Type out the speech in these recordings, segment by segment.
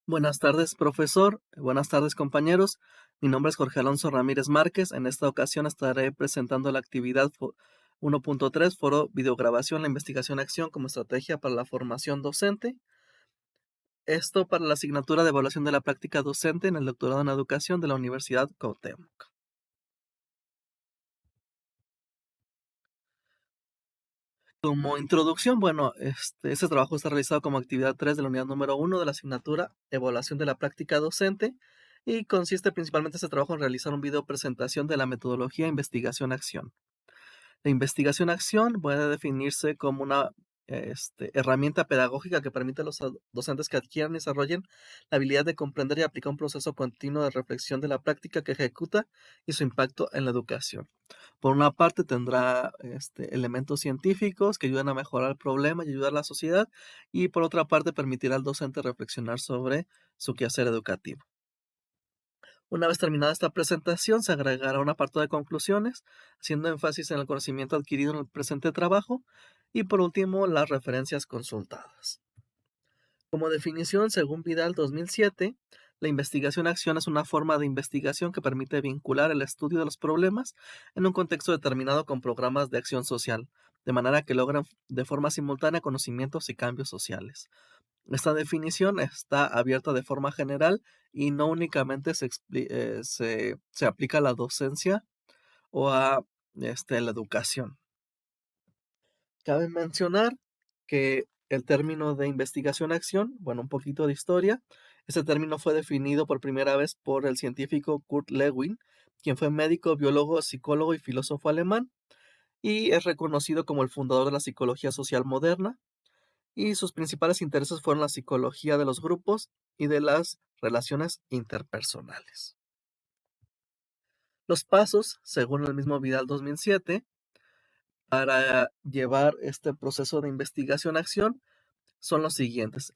Buenas tardes, profesor. Buenas tardes, compañeros. Mi nombre es Jorge Alonso Ramírez Márquez. En esta ocasión estaré presentando la actividad 1.3, Foro Videograbación, la investigación acción como estrategia para la formación docente. Esto para la asignatura de evaluación de la práctica docente en el doctorado en educación de la Universidad Cuauhtémoc. Como introducción, bueno, este trabajo está realizado como actividad 3 de la unidad número 1 de la asignatura Evaluación de la práctica docente y consiste principalmente este trabajo en realizar un video presentación de la metodología investigación-acción. La investigación-acción puede definirse como una herramienta pedagógica que permite a los docentes que adquieran y desarrollen la habilidad de comprender y aplicar un proceso continuo de reflexión de la práctica que ejecuta y su impacto en la educación. Por una parte, tendrá elementos científicos que ayudan a mejorar el problema y ayudar a la sociedad, y por otra parte, permitirá al docente reflexionar sobre su quehacer educativo. Una vez terminada esta presentación, se agregará un apartado de conclusiones, haciendo énfasis en el conocimiento adquirido en el presente trabajo y por último, las referencias consultadas. Como definición, según Vidal 2007, la investigación-acción es una forma de investigación que permite vincular el estudio de los problemas en un contexto determinado con programas de acción social, de manera que logran de forma simultánea conocimientos y cambios sociales. Esta definición está abierta de forma general y no únicamente se aplica a la docencia o a la educación. Cabe mencionar que el término de investigación-acción, bueno, un poquito de historia, este término fue definido por primera vez por el científico Kurt Lewin, quien fue médico, biólogo, psicólogo y filósofo alemán, y es reconocido como el fundador de la psicología social moderna, y sus principales intereses fueron la psicología de los grupos y de las relaciones interpersonales. Los pasos, según el mismo Vidal 2007, para llevar este proceso de investigación-acción son los siguientes: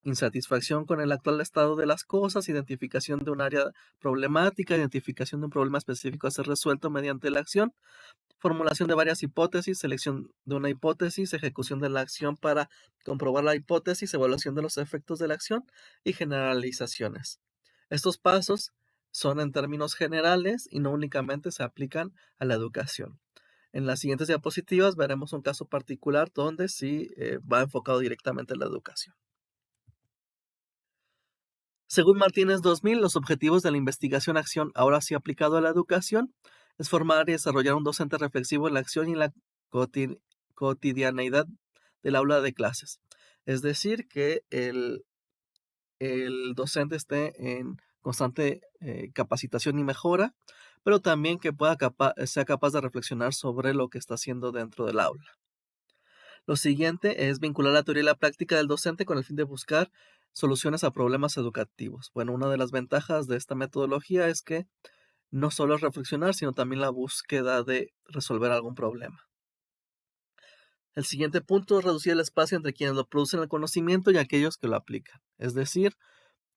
insatisfacción con el actual estado de las cosas, identificación de un área problemática, identificación de un problema específico a ser resuelto mediante la acción, formulación de varias hipótesis, selección de una hipótesis, ejecución de la acción para comprobar la hipótesis, evaluación de los efectos de la acción y generalizaciones. Estos pasos son en términos generales y no únicamente se aplican a la educación. En las siguientes diapositivas veremos un caso particular donde sí va enfocado directamente a la educación. Según Martínez 2000, los objetivos de la investigación-acción, ahora sí aplicado a la educación, es formar y desarrollar un docente reflexivo en la acción y en la cotidianeidad del aula de clases. Es decir, que el docente esté en constante capacitación y mejora, pero también que sea capaz de reflexionar sobre lo que está haciendo dentro del aula. Lo siguiente es vincular la teoría y la práctica del docente con el fin de buscar soluciones a problemas educativos. Bueno, una de las ventajas de esta metodología es que no solo es reflexionar, sino también la búsqueda de resolver algún problema. El siguiente punto es reducir el espacio entre quienes lo producen el conocimiento y aquellos que lo aplican. Es decir,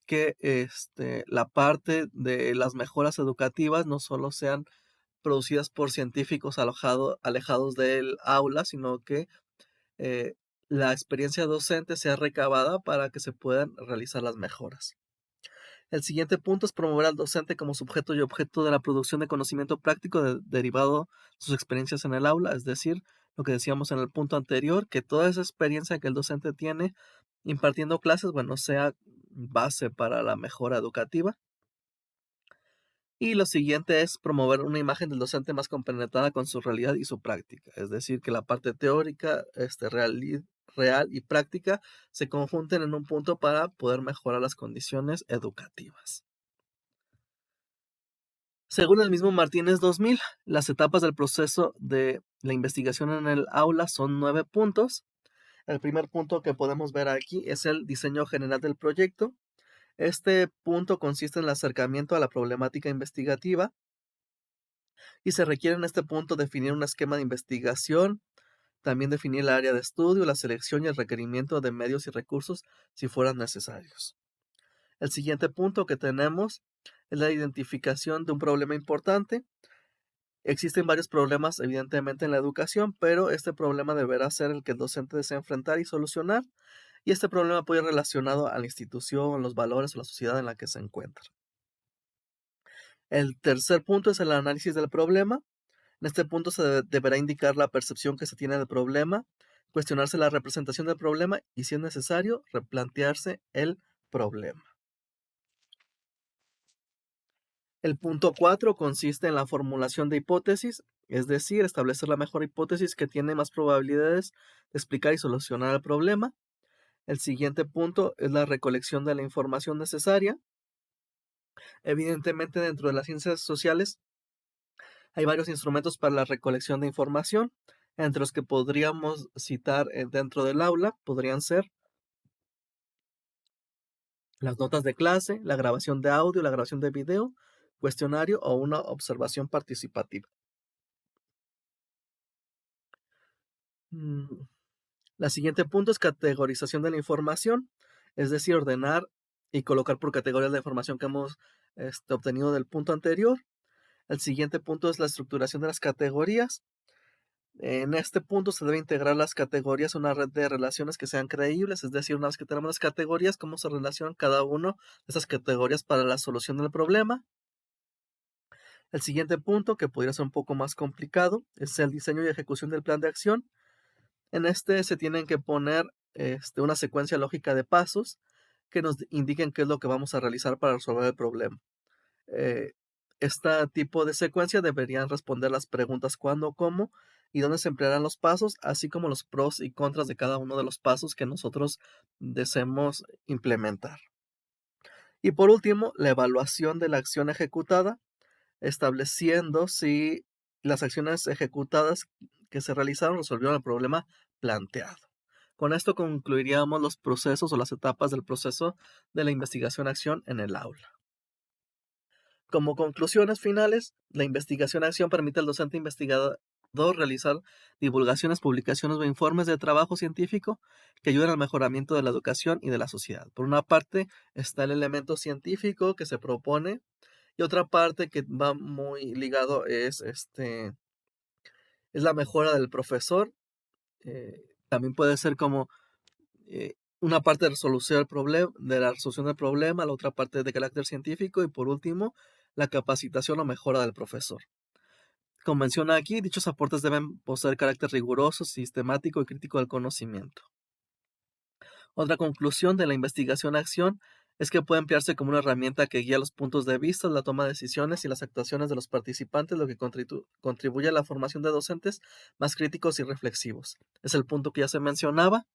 que la parte de las mejoras educativas no solo sean producidas por científicos alejados del aula, sino que eh, la experiencia docente sea recabada para que se puedan realizar las mejoras. El siguiente punto es promover al docente como sujeto y objeto de la producción de conocimiento práctico derivado de sus experiencias en el aula, es decir, lo que decíamos en el punto anterior, que toda esa experiencia que el docente tiene impartiendo clases, bueno, sea base para la mejora educativa. Y lo siguiente es promover una imagen del docente más compenetrada con su realidad y su práctica, es decir, que la parte teórica, real y práctica se conjunten en un punto para poder mejorar las condiciones educativas. Según el mismo Martínez 2000, las etapas del proceso de la investigación en el aula son 9 puntos. El primer punto que podemos ver aquí es el diseño general del proyecto. Este punto consiste en el acercamiento a la problemática investigativa y se requiere en este punto definir un esquema de investigación, también definir el área de estudio, la selección y el requerimiento de medios y recursos si fueran necesarios. El siguiente punto que tenemos es la identificación de un problema importante. Existen varios problemas evidentemente en la educación, pero este problema deberá ser el que el docente desea enfrentar y solucionar. y este problema puede ir relacionado a la institución, los valores o la sociedad en la que se encuentra. El tercer punto es el análisis del problema. En este punto se deberá indicar la percepción que se tiene del problema, cuestionarse la representación del problema y, si es necesario, replantearse el problema. El punto 4 consiste en la formulación de hipótesis, es decir, establecer la mejor hipótesis que tiene más probabilidades de explicar y solucionar el problema. El siguiente punto es la recolección de la información necesaria. Evidentemente, dentro de las ciencias sociales hay varios instrumentos para la recolección de información, entre los que podríamos citar dentro del aula, podrían ser las notas de clase, la grabación de audio, la grabación de video, cuestionario o una observación participativa. Mm, La siguiente punto es categorización de la información, es decir, ordenar y colocar por categorías la información que hemos obtenido del punto anterior. El siguiente punto es la estructuración de las categorías. En este punto se debe integrar las categorías a una red de relaciones que sean creíbles, es decir, una vez que tenemos las categorías, cómo se relacionan cada una de esas categorías para la solución del problema. El siguiente punto, que podría ser un poco más complicado, es el diseño y ejecución del plan de acción. En este se tienen que poner una secuencia lógica de pasos que nos indiquen qué es lo que vamos a realizar para resolver el problema. Eh, este tipo de secuencia deberían responder las preguntas cuándo, cómo y dónde se emplearán los pasos, así como los pros y contras de cada uno de los pasos que nosotros deseemos implementar. Y por último, la evaluación de la acción ejecutada, estableciendo si las acciones ejecutadas que se realizaron resolvieron el problema planteado. Con esto concluiríamos los procesos o las etapas del proceso de la investigación-acción en el aula. Como conclusiones finales, la investigación-acción permite al docente investigador realizar divulgaciones, publicaciones o informes de trabajo científico que ayuden al mejoramiento de la educación y de la sociedad. Por una parte está el elemento científico que se propone y otra parte que va muy ligado es la mejora del profesor. También puede ser como una parte de la resolución del problema, la otra parte de carácter científico y por último, la capacitación o mejora del profesor. Como menciona aquí, dichos aportes deben poseer carácter riguroso, sistemático y crítico del conocimiento. Otra conclusión de la investigación-acción es que puede emplearse como una herramienta que guía los puntos de vista, la toma de decisiones y las actuaciones de los participantes, lo que contribuye a la formación de docentes más críticos y reflexivos. Es el punto que ya se mencionaba.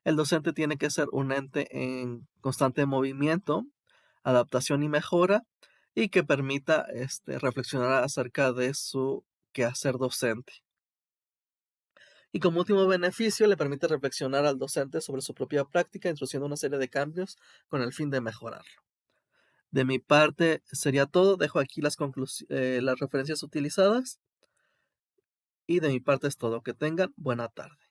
El docente tiene que ser un ente en constante movimiento, adaptación y mejora, y que permita reflexionar acerca de su quehacer docente. Y como último beneficio, le permite reflexionar al docente sobre su propia práctica, introduciendo una serie de cambios con el fin de mejorarlo. De mi parte sería todo. Dejo aquí las referencias utilizadas y de mi parte es todo. Que tengan buena tarde.